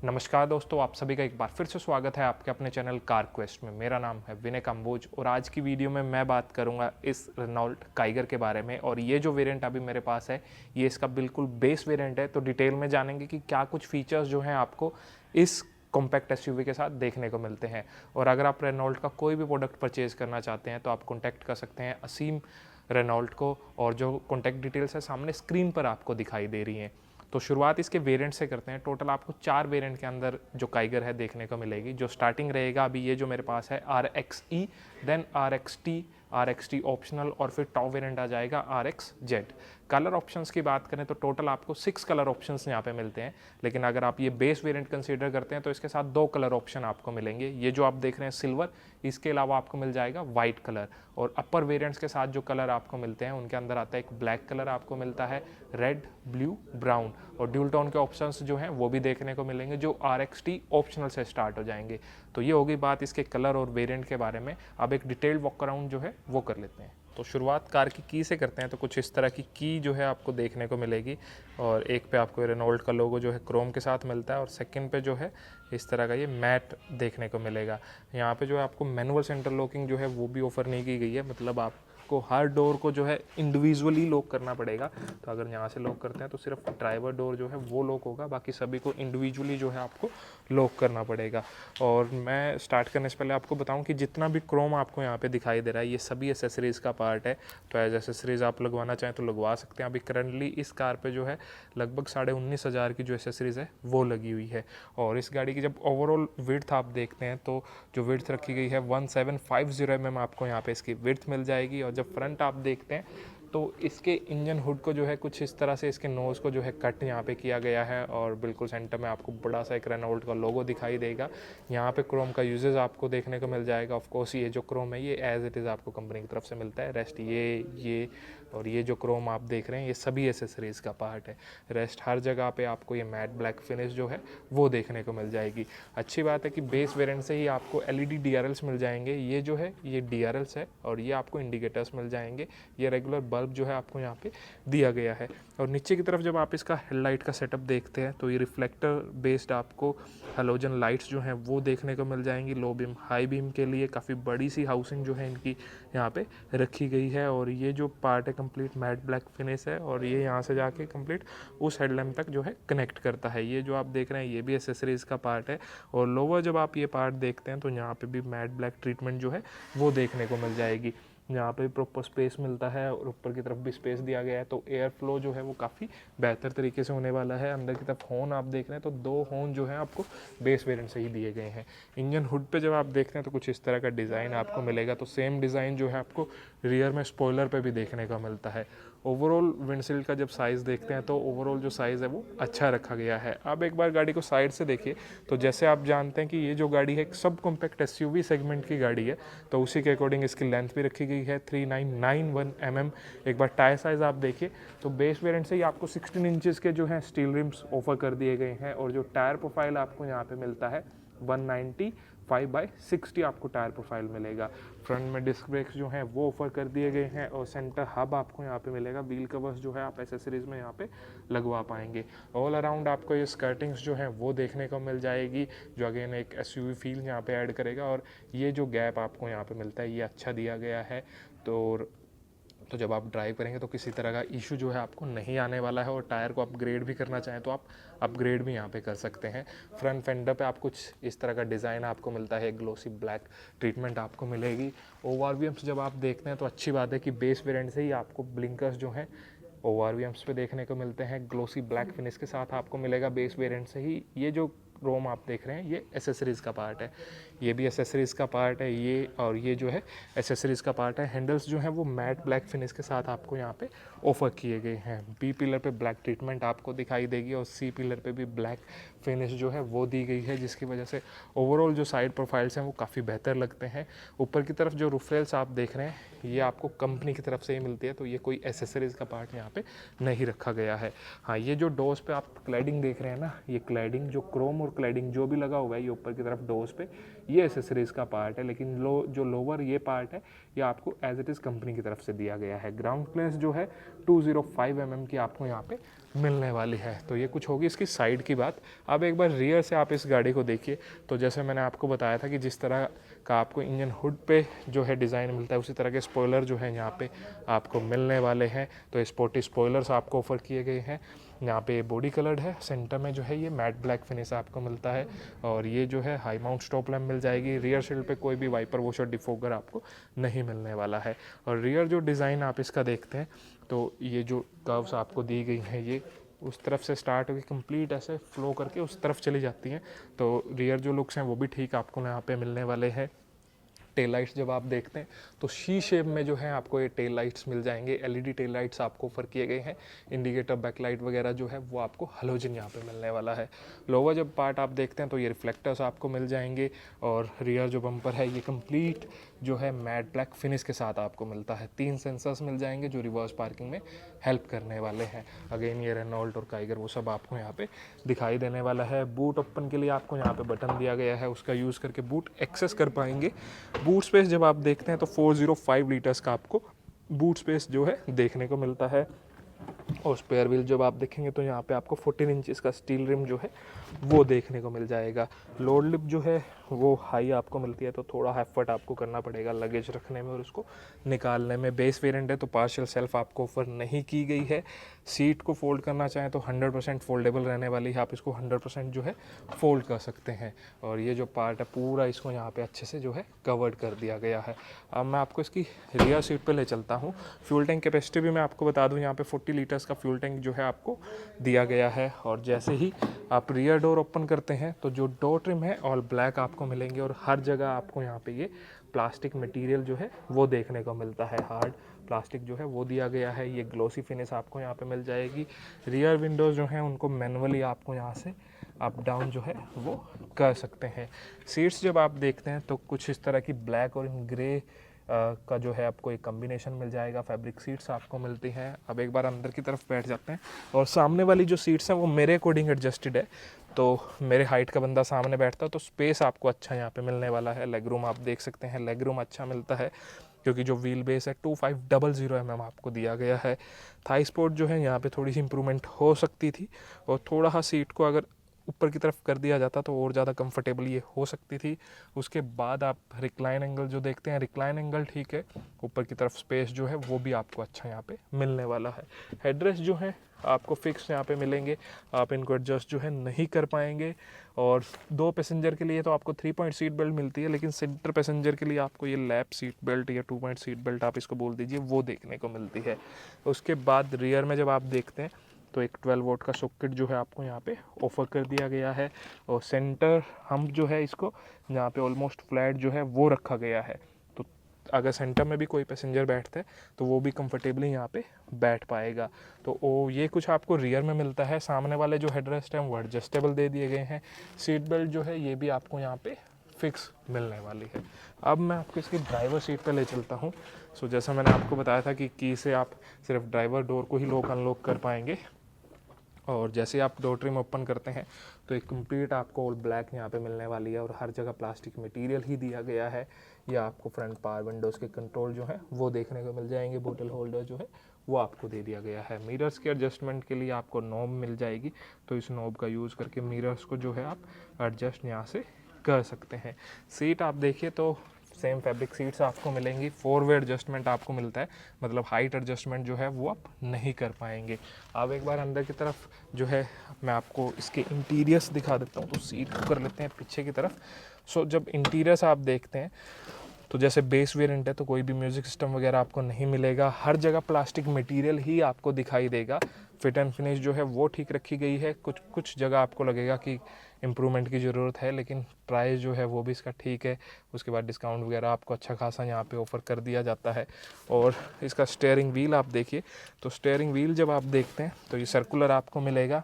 नमस्कार दोस्तों, आप सभी का एक बार फिर से स्वागत है आपके अपने चैनल कार क्वेस्ट में। मेरा नाम है विनय कंबोज और आज की वीडियो में मैं बात करूंगा इस रेनॉल्ट काइगर के बारे में। और ये जो वेरिएंट अभी मेरे पास है ये इसका बिल्कुल बेस वेरिएंट है, तो डिटेल में जानेंगे कि क्या कुछ फीचर्स जो हैं आपको इस कॉम्पैक्ट एसयूवी के साथ देखने को मिलते हैं। और अगर आप रेनॉल्ट का कोई भी प्रोडक्ट परचेज करना चाहते हैं तो आप कॉन्टैक्ट कर सकते हैं असीम रेनॉल्ट को, और जो कॉन्टैक्ट डिटेल्स है सामने स्क्रीन पर आपको दिखाई दे रही हैं। तो शुरुआत इसके वेरिएंट से करते हैं। टोटल आपको 4 वेरिएंट के अंदर जो काइगर है देखने को मिलेगी। जो स्टार्टिंग रहेगा अभी ये जो मेरे पास है RXE, then RXT, RXT optional और फिर टॉप वेरिएंट आ जाएगा RXZ। कलर ऑप्शंस की बात करें तो टोटल आपको 6 कलर ऑप्शंस यहाँ पे मिलते हैं, लेकिन अगर आप ये बेस वेरिएंट कंसीडर करते हैं तो इसके साथ 2 कलर ऑप्शन आपको मिलेंगे। ये जो आप देख रहे हैं सिल्वर, इसके अलावा आपको मिल जाएगा वाइट कलर। और अपर वेरिएंट्स के साथ जो कलर आपको मिलते हैं उनके अंदर आता है एक ब्लैक कलर आपको मिलता है, रेड, ब्लू, ब्राउन, और ड्यूल टोन के ऑप्शंस जो हैं वो भी देखने को मिलेंगे जो RXT ऑप्शनल से स्टार्ट हो जाएंगे। तो ये होगी बात इसके कलर और वेरिएंट के बारे में। अब एक डिटेल्ड वॉक अराउंड जो है वो कर लेते हैं। तो शुरुआत कार की की से करते हैं। तो कुछ इस तरह की जो है आपको देखने को मिलेगी, और एक पे आपको रेनॉल्ट का लोगो जो है क्रोम के साथ मिलता है, और सेकंड पे जो है इस तरह का ये मैट देखने को मिलेगा। यहाँ पे जो है आपको मैनुअल सेंटर लॉकिंग जो है वो भी ऑफर नहीं की गई है, मतलब आपको हर डोर को जो है इंडिविजुअली लॉक करना पड़ेगा। तो अगर यहाँ से लॉक करते हैं तो सिर्फ ड्राइवर डोर जो है वो लॉक होगा, बाकी सभी को इंडिविजुअली जो है आपको लॉक करना पड़ेगा। और मैं स्टार्ट करने से पहले आपको बताऊं कि जितना भी क्रोम आपको यहाँ पे दिखाई दे रहा है ये सभी एसेसरीज़ का पार्ट है। तो एज एसेसरीज़ आप लगवाना चाहें तो लगवा सकते हैं। अभी करंटली इस कार पे जो है लगभग 19,500 की जो एसेसरीज़ है वो लगी हुई है। और इस गाड़ी की जब ओवरऑल विड्थ आप देखते हैं तो जो विड्थ रखी गई है 1750 mm आपको यहाँ पे इसकी विड्थ मिल जाएगी। और जब फ्रंट आप देखते हैं तो इसके इंजन हुड को जो है कुछ इस तरह से इसके नोज़ को जो है कट यहाँ पे किया गया है, और बिल्कुल सेंटर में आपको बड़ा सा एक रेनॉल्ट का लोगो दिखाई देगा। यहाँ पे क्रोम का यूजेस आपको देखने को मिल जाएगा। ऑफ कोर्स ये जो क्रोम है ये एज इट इज़ आपको कंपनी की तरफ से मिलता है। रेस्ट ये और ये जो क्रोम आप देख रहे हैं ये सभी एसेसरीज़ का पार्ट है। रेस्ट हर जगह पे आपको ये मैट ब्लैक फिनिश जो है वो देखने को मिल जाएगी। अच्छी बात है कि बेस वेरिएंट से ही आपको LED DRLs मिल जाएंगे। ये जो है ये DRLs है, और ये आपको इंडिकेटर्स मिल जाएंगे। ये रेगुलर बल्ब जो है आपको यहाँ पे दिया गया है। और नीचे की तरफ जब आप इसका हेडलाइट का सेटअप देखते हैं तो ये रिफ्लेक्टर बेस्ड आपको हेलोजन लाइट्स जो हैं वो देखने को मिल जाएंगी। लो बीम हाई बीम के लिए काफ़ी बड़ी सी हाउसिंग जो है इनकी यहाँ पे रखी गई है। और ये जो पार्ट है कंप्लीट मैट ब्लैक फिनिश है, और ये यहाँ से जाके कंप्लीट उस हेडलैम्प तक जो है कनेक्ट करता है। ये जो आप देख रहे हैं ये भी एसेसरीज़ का पार्ट है। और लोअर जब आप ये पार्ट देखते हैं तो यहाँ पे भी मैट ब्लैक ट्रीटमेंट जो है वो देखने को मिल जाएगी। यहाँ पे प्रॉपर स्पेस मिलता है और ऊपर की तरफ भी स्पेस दिया गया है, तो एयर फ्लो जो है वो काफ़ी बेहतर तरीके से होने वाला है। अंदर की तरफ हॉर्न आप देख रहे हैं तो 2 हॉर्न जो है आपको बेस वेरिएंट से ही दिए गए हैं। इंजन हुड पे जब आप देखते हैं तो कुछ इस तरह का डिज़ाइन आपको मिलेगा। तो सेम डिज़ाइन जो है आपको रियर में स्पॉइलर पे भी देखने को मिलता है। ओवरऑल विंडशील्ड का जब साइज़ देखते हैं तो ओवरऑल जो साइज़ है वो अच्छा रखा गया है। अब एक बार गाड़ी को साइड से देखिए तो जैसे आप जानते हैं कि ये जो गाड़ी है एक सब कॉम्पैक्ट SUV सेगमेंट की गाड़ी है, तो उसी के अकॉर्डिंग इसकी लेंथ भी रखी गई है 3991 mm। एक बार टायर साइज़ आप देखिए तो बेस वेरिएंट से ही आपको 16 इंचेस के जो हैं स्टील रिम्स ऑफर कर दिए गए हैं। और जो टायर प्रोफाइल आपको यहाँ पे मिलता है 195/60 आपको टायर प्रोफाइल मिलेगा। फ्रंट में डिस्क ब्रेक्स जो हैं वो ऑफर कर दिए गए हैं, और सेंटर हब आपको यहाँ पे मिलेगा। व्हील कवर्स जो है आप एसेसरीज में यहाँ पे लगवा पाएंगे। ऑल अराउंड आपको ये स्कर्टिंग्स जो हैं वो देखने को मिल जाएगी, जो अगेन एक SUV फील यहाँ पे ऐड करेगा। और ये जो गैप आपको यहाँ पे मिलता है ये अच्छा दिया गया है। तो जब आप ड्राइव करेंगे तो किसी तरह का इशू जो है आपको नहीं आने वाला है। और टायर को अपग्रेड भी करना चाहें तो आप अपग्रेड भी यहाँ पे कर सकते हैं। फ्रंट फेंडर पे आप कुछ इस तरह का डिज़ाइन आपको मिलता है, ग्लोसी ब्लैक ट्रीटमेंट आपको मिलेगी। ORVMs जब आप देखते हैं तो अच्छी बात है कि बेस वेरिएंट से ही आपको ब्लिंकर्स जो हैं ORVMs पे देखने को मिलते हैं। ग्लोसी ब्लैक फिनिश के साथ आपको मिलेगा बेस वेरिएंट से ही। ये जो क्रोम आप देख रहे हैं ये एसेसरीज़ का पार्ट है, ये भी एसेसरीज़ का पार्ट है ये, और ये जो है एसेसरीज़ का पार्ट है। हैंडल्स जो हैं वो मैट ब्लैक फिनिश के साथ आपको यहाँ पे ऑफर किए गए हैं। B पिलर पे ब्लैक ट्रीटमेंट आपको दिखाई देगी, और C पिलर पे भी ब्लैक फिनिश जो है वो दी गई है, जिसकी वजह से ओवरऑल जो साइड प्रोफाइल्स हैं वो काफ़ी बेहतर लगते हैं। ऊपर की तरफ जो रूफ रेल्स आप देख रहे हैं ये आपको कंपनी की तरफ से ही मिलती है, तो ये कोई एसेसरीज़ का पार्ट यहाँ पे नहीं रखा गया है। हाँ, ये जो डोर्स पे आप क्लैडिंग देख रहे हैं ना, ये क्लैडिंग जो क्रोम और क्लैडिंग जो भी लगा हुआ है ये ऊपर की तरफ डोर्स पे, ये एसेसरीज़ का पार्ट है, लेकिन जो लोअर ये पार्ट है ये आपको एज इट इज़ कंपनी की तरफ से दिया गया है। ग्राउंड क्लियरेंस जो है 205 mm की आपको यहाँ पे मिलने वाली है। तो ये कुछ होगी इसकी साइड की बात। अब एक बार रियर से आप इस गाड़ी को देखिए, तो जैसे मैंने आपको बताया था कि जिस तरह का आपको इंजन हुड पे जो है डिज़ाइन मिलता है, उसी तरह के स्पॉइलर जो है यहाँ पे आपको मिलने वाले हैं। तो स्पोर्टी स्पॉइलर्स आपको ऑफर किए गए हैं। यहाँ पे बॉडी कलर्ड है, सेंटर में जो है ये मैट ब्लैक फिनिश आपको मिलता है, और ये जो है हाई माउंट स्टॉप लैम्प मिल जाएगी। रियर शील्ड पे कोई भी वाइपर वॉशर डिफोगर आपको नहीं मिलने वाला है। और रियर जो डिज़ाइन आप इसका देखते हैं, तो ये जो कर्व्स आपको दी गई हैं ये उस तरफ से स्टार्ट होकर कंप्लीट ऐसे फ्लो करके उस तरफ चली जाती हैं। तो रियर जो लुक्स हैं वो भी ठीक आपको यहाँ पे मिलने वाले हैं। टेल लाइट्स जब आप देखते हैं तो शी शेप में जो है आपको ये टेल लाइट्स मिल जाएंगे। एलईडी टेल लाइट्स आपको ऑफर किए गए हैं। इंडिकेटर बैकलाइट वगैरह जो है वो आपको हलोजन यहाँ पे मिलने वाला है। लोअर जब पार्ट आप देखते हैं तो ये रिफ्लेक्टर्स आपको मिल जाएंगे, और रियर जो बम्पर है ये कंप्लीट जो है मैट ब्लैक फिनिश के साथ आपको मिलता है। 3 सेंसर्स मिल जाएंगे जो रिवर्स पार्किंग में हेल्प करने वाले हैं। अगेन ये रेनॉल्ट और काइगर वो सब आपको यहाँ पे दिखाई देने वाला है। बूट ओपन के लिए आपको यहाँ पे बटन दिया गया है, उसका यूज़ करके बूट एक्सेस कर पाएंगे। बूट स्पेस जब आप देखते हैं तो 405 लीटर्स का आपको बूट स्पेस जो है देखने को मिलता है। और स्पेयर व्हील जब आप देखेंगे तो यहाँ पे आपको 14 इंचेस का स्टील रिम जो है वो देखने को मिल जाएगा। लोड लिप जो है वो हाई आपको मिलती है, तो थोड़ा एफर्ट आपको करना पड़ेगा लगेज रखने में और उसको निकालने में। बेस वेरिएंट है तो पार्शियल सेल्फ आपको ऑफर नहीं की गई है। सीट को फोल्ड करना चाहें तो 100% फोल्डेबल रहने वाली है, आप इसको 100% जो है फोल्ड कर सकते हैं। और ये जो पार्ट है पूरा इसको यहाँ पे अच्छे से जो है कवर्ड कर दिया गया है। अब मैं आपको इसकी रियर सीट पे ले चलता हूँ। फ्यूल टैंक कैपेसिटी भी मैं आपको बता दूँ, यहाँ पे 40 लीटर्स का फ्यूल टैंक जो है आपको दिया गया है। और जैसे ही आप रियर डोर ओपन करते हैं तो जो डोर ट्रिम है ऑल ब्लैक आपको मिलेंगे, और हर जगह आपको यहाँ पे ये प्लास्टिक मटेरियल जो है वो देखने को मिलता है। हार्ड प्लास्टिक जो है वो दिया गया है। ये ग्लोसी फिनिश आपको यहाँ पे मिल जाएगी। रियर विंडोज़ जो हैं उनको मैनुअली आपको यहाँ से अप डाउन जो है वो कर सकते हैं। सीट्स जब आप देखते हैं तो कुछ इस तरह की ब्लैक और ग्रे का जो है आपको एक कम्बिनेशन मिल जाएगा। फैब्रिक सीट्स आपको मिलती हैं। अब एक बार अंदर की तरफ बैठ जाते हैं, और सामने वाली जो सीट्स हैं वो मेरे अकॉर्डिंग एडजस्टेड है, तो मेरे हाइट का बंदा सामने बैठता है तो स्पेस आपको अच्छा यहाँ पे मिलने वाला है। लेग रूम आप देख सकते हैं, लेग रूम अच्छा मिलता है क्योंकि जो व्हील बेस है 2500 mm आपको दिया गया है। थाई स्पोर्ट जो है यहाँ पे थोड़ी सी इंप्रूवमेंट हो सकती थी, और थोड़ा सा सीट को अगर ऊपर की तरफ कर दिया जाता तो और ज़्यादा कंफर्टेबल ये हो सकती थी। उसके बाद आप रिक्लाइन एंगल जो देखते हैं, रिक्लाइन एंगल ठीक है, ऊपर की तरफ स्पेस जो है वो भी आपको अच्छा यहाँ पे मिलने वाला है। हेडरेस्ट जो है आपको फिक्स यहाँ पे मिलेंगे, आप इनको एडजस्ट जो है नहीं कर पाएंगे। और 2 पैसेंजर के लिए तो आपको 3 पॉइंट सीट बेल्ट मिलती है, लेकिन सेंटर पैसेंजर के लिए आपको ये लैप सीट बेल्ट या 2 पॉइंट सीट बेल्ट आप इसको बोल दीजिए वो देखने को मिलती है। उसके बाद रियर में जब आप देखते हैं तो एक 12 वोल्ट का सॉकेट जो है आपको यहाँ पे ऑफर कर दिया गया है, और सेंटर हम जो है इसको यहाँ पे ऑलमोस्ट फ्लैट जो है वो रखा गया है। तो अगर सेंटर में भी कोई पैसेंजर बैठता है तो वो भी कंफर्टेबली यहाँ पे बैठ पाएगा। तो ये कुछ आपको रियर में मिलता है। सामने वाले जो हेडरेस्ट हैं वो एडजस्टेबल दे दिए गए हैं। सीट बेल्ट जो है ये भी आपको यहाँ पे फिक्स मिलने वाली है। अब मैं आपको इसकी ड्राइवर सीट पे ले चलता हूँ। सो जैसा मैंने आपको बताया था कि की से आप सिर्फ ड्राइवर डोर को ही लॉक अनलॉक कर पाएंगे, और जैसे ही आप डोर ट्रिम ओपन करते हैं तो एक कंप्लीट आपको ऑल ब्लैक यहाँ पे मिलने वाली है, और हर जगह प्लास्टिक मटेरियल ही दिया गया है। या आपको फ्रंट पावर विंडोज़ के कंट्रोल जो है वो देखने को मिल जाएंगे। बोतल होल्डर जो है वो आपको दे दिया गया है। मिरर्स के एडजस्टमेंट के लिए आपको नॉब मिल जाएगी, तो इस नॉब का यूज़ करके मिरर्स को जो है आप एडजस्ट यहाँ से कर सकते हैं। सीट आप देखिए तो सेम फैब्रिक सीट्स आपको मिलेंगी। 4 वे एडजस्टमेंट आपको मिलता है, मतलब हाइट एडजस्टमेंट जो है वो आप नहीं कर पाएंगे। अब एक बार अंदर की तरफ जो है मैं आपको इसके इंटीरियर्स दिखा देता हूँ। तो सीट को कर लेते हैं पीछे की तरफ। सो जब इंटीरियर्स आप देखते हैं तो जैसे बेस वेरिएंट है तो कोई भी म्यूज़िक सिस्टम वगैरह आपको नहीं मिलेगा। हर जगह प्लास्टिक मटेरियल ही आपको दिखाई देगा। फिट एंड फिनिश जो है वो ठीक रखी गई है। कुछ जगह आपको लगेगा कि इम्प्रूवमेंट की ज़रूरत है, लेकिन प्राइस जो है वो भी इसका ठीक है। उसके बाद डिस्काउंट वगैरह आपको अच्छा खासा यहाँ पे ऑफ़र कर दिया जाता है। और इसका स्टीयरिंग व्हील आप देखिए, तो स्टीयरिंग व्हील जब आप देखते हैं तो ये सर्कुलर आपको मिलेगा,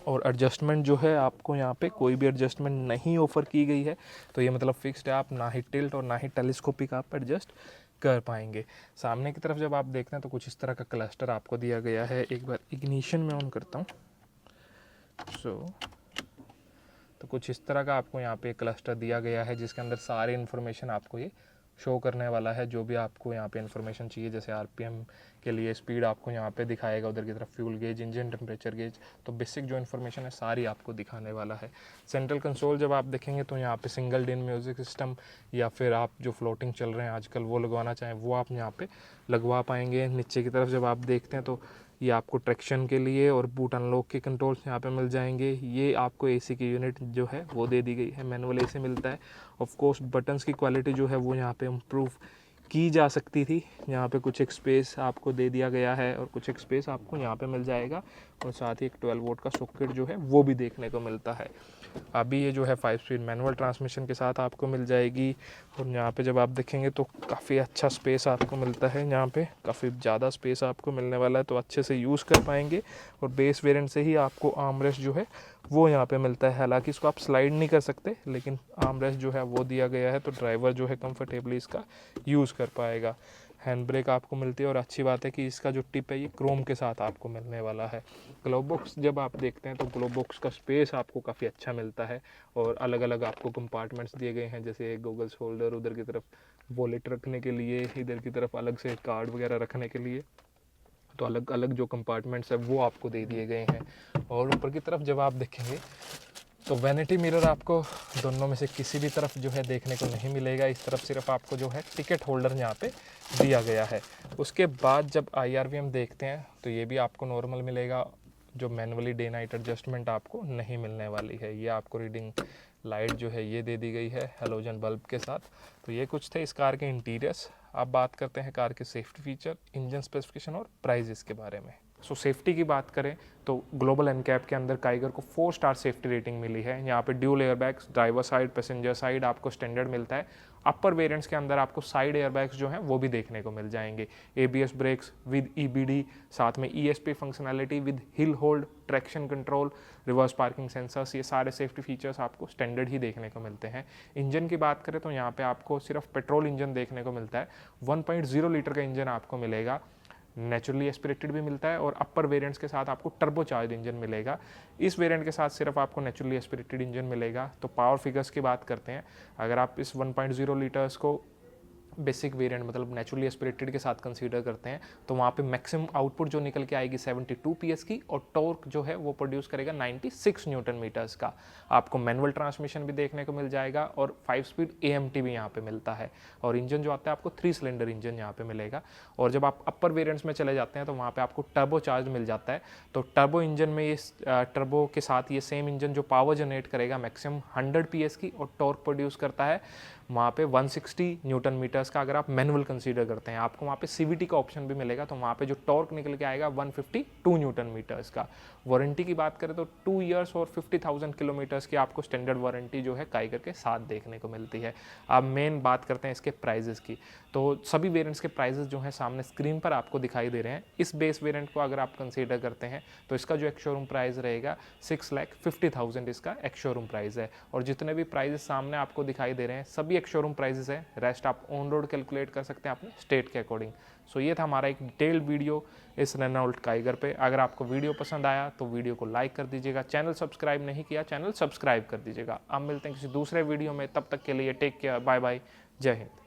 और एडजस्टमेंट जो है आपको यहाँ पे कोई भी एडजस्टमेंट नहीं ऑफ़र की गई है। तो ये मतलब फिक्स्ड है, आप ना ही टिल्ट और ना ही टेलीस्कोपिक आप एडजस्ट कर पाएंगे। सामने की तरफ जब आप देखते हैं तो कुछ इस तरह का क्लस्टर आपको दिया गया है। एक बार इग्निशन में ऑन करता हूँ। तो कुछ इस तरह का आपको यहाँ पे क्लस्टर दिया गया है जिसके अंदर सारी इन्फॉर्मेशन आपको ये शो करने वाला है, जो भी आपको यहाँ पे इन्फॉर्मेशन चाहिए। जैसे आरपीएम के लिए स्पीड आपको यहाँ पे दिखाएगा, उधर की तरफ fuel gauge, engine temperature gauge, तो बेसिक जो इन्फॉर्मेशन है सारी आपको दिखाने वाला है। सेंट्रल कंसोल जब आप देखेंगे तो यहाँ पे सिंगल डिन म्यूज़िक सिस्टम या फिर आप जो फ्लोटिंग चल रहे हैं आजकल वो लगवाना चाहें वो आप यहाँ पे लगवा पाएंगे। नीचे की तरफ जब आप देखते हैं तो ये आपको ट्रैक्शन के लिए और बूट अनलॉक के कंट्रोल्स यहाँ पे मिल जाएंगे। ये आपको एसी की यूनिट जो है वो दे दी गई है, मैनुअल एसी मिलता है। ऑफ कोर्स बटन्स की क्वालिटी जो है वो यहाँ पे इम्प्रूव की जा सकती थी। यहाँ पे कुछ एक स्पेस आपको दे दिया गया है और कुछ एक स्पेस आपको यहाँ पे मिल जाएगा, और साथ ही एक 12 वोल्ट का सॉकेट जो है वो भी देखने को मिलता है। अभी ये जो है 5 स्पीड मैनुअल ट्रांसमिशन के साथ आपको मिल जाएगी। और यहाँ पे जब आप देखेंगे तो काफ़ी अच्छा स्पेस आपको मिलता है, यहाँ पे काफ़ी ज़्यादा स्पेस आपको मिलने वाला है, तो अच्छे से यूज़ कर पाएंगे। और बेस वेरिएंट से ही आपको आर्मरेस्ट जो है वो यहाँ पे मिलता है, हालांकि इसको आप स्लाइड नहीं कर सकते, लेकिन आर्मरेस्ट जो है वो दिया गया है, तो ड्राइवर जो है कंफर्टेबली इसका यूज़ कर पाएगा। हैंड ब्रेक आपको मिलती है, और अच्छी बात है कि इसका जो टिप है ये क्रोम के साथ आपको मिलने वाला है। ग्लो बॉक्स जब आप देखते हैं तो ग्लो बॉक्स का स्पेस आपको काफ़ी अच्छा मिलता है, और अलग अलग आपको कंपार्टमेंट्स दिए गए हैं, जैसे गूगल्स होल्डर, उधर की तरफ वॉलेट रखने के लिए, इधर की तरफ अलग से कार्ड वगैरह रखने के लिए, तो अलग अलग जो कंपार्टमेंट्स है वो आपको दे दिए गए हैं। और ऊपर की तरफ जब आप देखेंगे तो वैनिटी मिरर आपको दोनों में से किसी भी तरफ जो है देखने को नहीं मिलेगा। इस तरफ सिर्फ आपको जो है टिकट होल्डर यहाँ पे दिया गया है। उसके बाद जब IRVM देखते हैं तो ये भी आपको नॉर्मल मिलेगा, जो मैनुअली डे नाइट एडजस्टमेंट आपको नहीं मिलने वाली है। ये आपको रीडिंग लाइट जो है ये दे दी गई है हेलोजन बल्ब के साथ। तो ये कुछ थे इस कार के इंटीरियर्स। अब बात करते हैं कार के सेफ्टी फीचर, इंजन स्पेसिफिकेशन और प्राइजेस के बारे में। सो सेफ्टी की बात करें तो ग्लोबल एनकैप के अंदर काइगर को 4 स्टार सेफ्टी रेटिंग मिली है। यहाँ पे dual airbags driver side passenger side आपको स्टैंडर्ड मिलता है। अपर वेरिएंट्स के अंदर आपको साइड एयरबैग्स जो हैं वो भी देखने को मिल जाएंगे। ABS ब्रेक्स विद EBD, साथ में ESP functionality with hill hold, traction control, reverse parking sensors, ये सारे सेफ्टी फीचर्स आपको स्टैंडर्ड ही देखने को मिलते हैं। इंजन की बात करें तो यहाँ पे आपको सिर्फ पेट्रोल इंजन देखने को मिलता है। 1.0 लीटर का इंजन आपको मिलेगा, नेचुरली एस्पिरेटेड भी मिलता है, और अपर वेरिएंट्स के साथ आपको टर्बो चार्ज इंजन मिलेगा। इस वेरिएंट के साथ सिर्फ आपको नेचुरली एस्पिरेटेड इंजन मिलेगा। तो पावर फिगर्स की बात करते हैं, अगर आप इस 1.0 लीटर्स को बेसिक वेरिएंट मतलब नेचुरली एस्पिरेटेड के साथ कंसीडर करते हैं तो वहाँ पे मैक्सिमम आउटपुट जो निकल के आएगी 72 PS की, और टॉर्क जो है वो प्रोड्यूस करेगा 96 न्यूटन मीटर्स का। आपको मैनुअल ट्रांसमिशन भी देखने को मिल जाएगा, और 5 स्पीड AMT भी यहाँ पे मिलता है। और इंजन जो आता है आपको 3 सिलेंडर इंजन यहाँ पे मिलेगा। और जब आप अपर वेरिएंट्स में चले जाते हैं तो वहाँ पे आपको टर्बो चार्ज मिल जाता है। तो टर्बो इंजन में ये टर्बो के साथ ये सेम इंजन जो पावर जनरेट करेगा मैक्सिमम 100 PS की, और टॉर्क प्रोड्यूस करता है वहाँ पे 160 न्यूटन मीटर्स का। अगर आप मैनुअल कंसीडर करते हैं, आपको वहाँ पे CVT का ऑप्शन भी मिलेगा, तो वहाँ पे जो टॉर्क निकल के आएगा 152 न्यूटन मीटर्स का। वारंटी की बात करें तो 2 इयर्स और 50,000 किलोमीटर्स की आपको स्टैंडर्ड वारंटी जो है काइगर के साथ देखने को मिलती है। अब मेन बात करते हैं इसके प्राइजेस की, तो सभी वेरिएंट्स के प्राइजेस जो हैं सामने स्क्रीन पर आपको दिखाई दे रहे हैं। इस बेस वेरिएंट को अगर आप कंसीडर करते हैं तो इसका जो एक्स शोरूम प्राइस रहेगा 6,50,000 इसका एक्स शोरूम प्राइस है। और जितने भी प्राइजेस सामने आपको दिखाई दे रहे हैं सभी एक्स शोरूम प्राइजेस है, रेस्ट आप ऑन रोड कैलकुलेट कर सकते हैं अपने स्टेट के अकॉर्डिंग। सो ये था हमारा एक डिटेल्ड वीडियो इस रेनॉल्ट काइगर पे। अगर आपको वीडियो पसंद आया तो वीडियो को लाइक कर दीजिएगा, चैनल सब्सक्राइब नहीं किया चैनल सब्सक्राइब कर दीजिएगा। अब मिलते हैं किसी दूसरे वीडियो में, तब तक के लिए टेक केयर, बाय बाय, जय हिंद।